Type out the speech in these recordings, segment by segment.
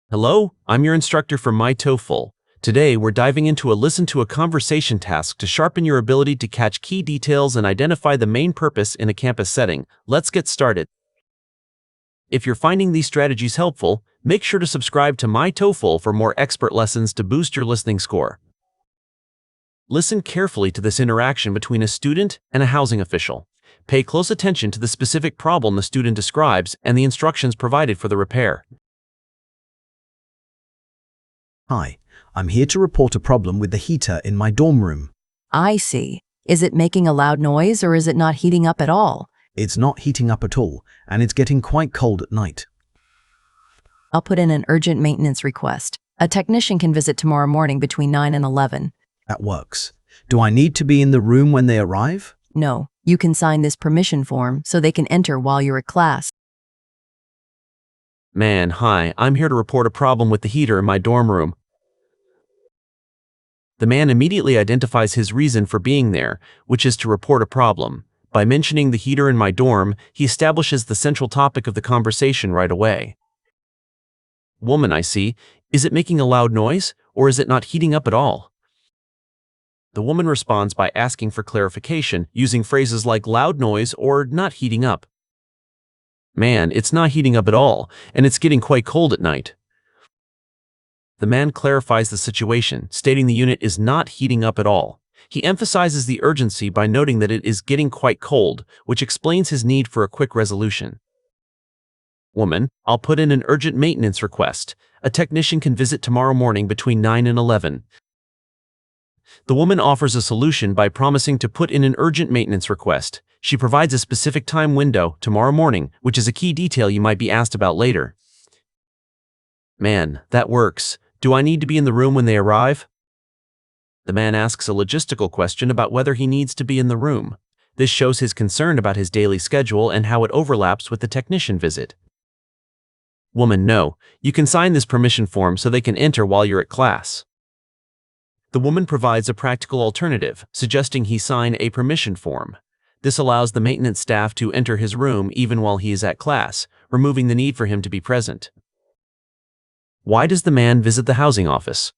Hello, I'm your instructor for myTOEFL. Today, we're diving into a listen to a conversation task to sharpen your ability to catch key details and identify the main purpose in a campus setting. Let's get started. If you're finding these strategies helpful, make sure to subscribe to myTOEFL for more expert lessons to boost your listening score. Listen carefully to this interaction between a student and a housing official. Pay close attention to the specific problem the student describes and the instructions provided for the repair. Hi, I'm here to report a problem with the heater in my dorm room. I see. Is it making a loud noise or is it not heating up at all? It's not heating up at all, and it's getting quite cold at night. I'll put in an urgent maintenance request. A technician can visit tomorrow morning between 9 and 11. That works. Do I need to be in the room when they arrive? No, you can sign this permission form so they can enter while you're at class. Man, hi, I'm here to report a problem with the heater in my dorm room. The man immediately identifies his reason for being there, which is to report a problem. By mentioning the heater in my dorm, he establishes the central topic of the conversation right away. Woman, I see. Is it making a loud noise, or is it not heating up at all? The woman responds by asking for clarification, using phrases like loud noise or not heating up. Man, it's not heating up at all, and it's getting quite cold at night. The man clarifies the situation, stating the unit is not heating up at all. He emphasizes the urgency by noting that it is getting quite cold, which explains his need for a quick resolution. Woman, I'll put in an urgent maintenance request. A technician can visit tomorrow morning between 9 and 11. The woman offers a solution by promising to put in an urgent maintenance request. She provides a specific time window, tomorrow morning, which is a key detail you might be asked about later. Man, that works. Do I need to be in the room when they arrive? The man asks a logistical question about whether he needs to be in the room. This shows his concern about his daily schedule and how it overlaps with the technician visit. Woman, no. You can sign this permission form so they can enter while you're at class. The woman provides a practical alternative, suggesting he sign a permission form. This allows the maintenance staff to enter his room even while he is at class, removing the need for him to be present. Why does the man visit the housing office?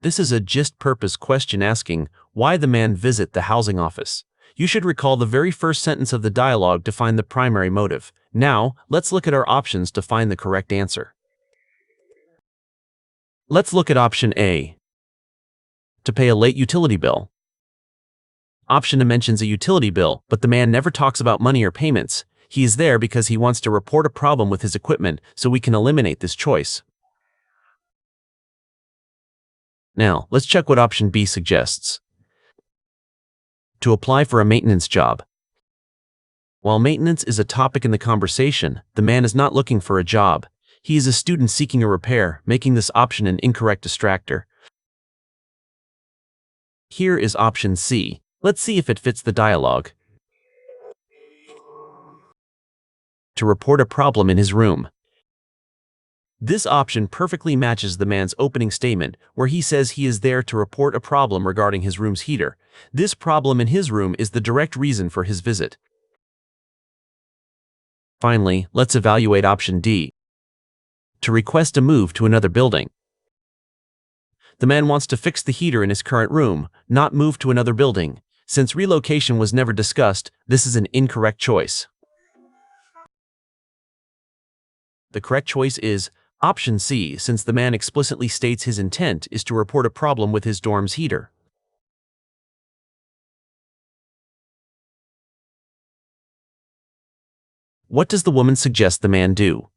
This is a just-purpose question asking why the man visit the housing office. You should recall the very first sentence of the dialogue to find the primary motive. Now, let's look at our options to find the correct answer. Let's look at option A. To pay a late utility bill. Option A mentions a utility bill, but the man never talks about money or payments. He is there because he wants to report a problem with his equipment, so we can eliminate this choice. Now, let's check what option B suggests. To apply for a maintenance job. While maintenance is a topic in the conversation, the man is not looking for a job. He is a student seeking a repair, making this option an incorrect distractor. Here is option C. Let's see if it fits the dialogue. To report a problem in his room. This option perfectly matches the man's opening statement, where he says he is there to report a problem regarding his room's heater. This problem in his room is the direct reason for his visit. Finally, let's evaluate option D. To request a move to another building. The man wants to fix the heater in his current room, not move to another building. Since relocation was never discussed, this is an incorrect choice. The correct choice is option C, since the man explicitly states his intent is to report a problem with his dorm's heater. What does the woman suggest the man do?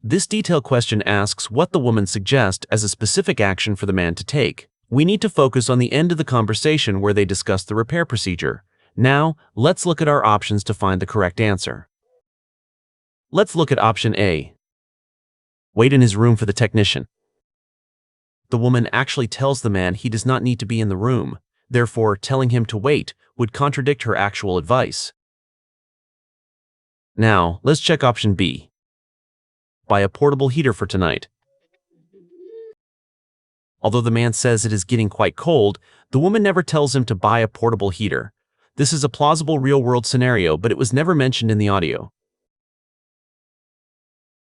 This detailed question asks what the woman suggests as a specific action for the man to take. We need to focus on the end of the conversation where they discuss the repair procedure. Now, let's look at our options to find the correct answer. Let's look at option A. Wait in his room for the technician. The woman actually tells the man he does not need to be in the room. Therefore, telling him to wait would contradict her actual advice. Now, let's check option B. Buy a portable heater for tonight. Although the man says it is getting quite cold, the woman never tells him to buy a portable heater. This is a plausible real-world scenario, but it was never mentioned in the audio.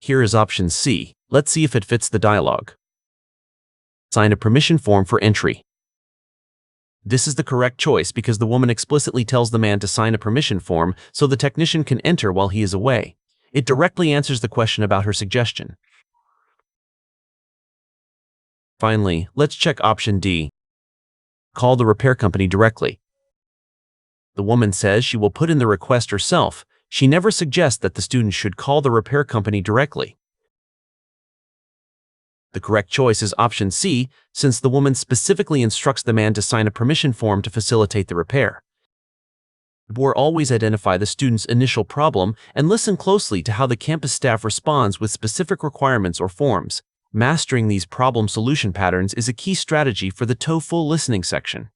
Here is option C. Let's see if it fits the dialogue. Sign a permission form for entry. This is the correct choice because the woman explicitly tells the man to sign a permission form so the technician can enter while he is away. It directly answers the question about her suggestion. Finally, let's check option D. Call the repair company directly. The woman says she will put in the request herself. She never suggests that the student should call the repair company directly. The correct choice is option C, since the woman specifically instructs the man to sign a permission form to facilitate the repair. Always identify the student's initial problem and listen closely to how the campus staff responds with specific requirements or forms. Mastering these problem solution patterns is a key strategy for the TOEFL listening section.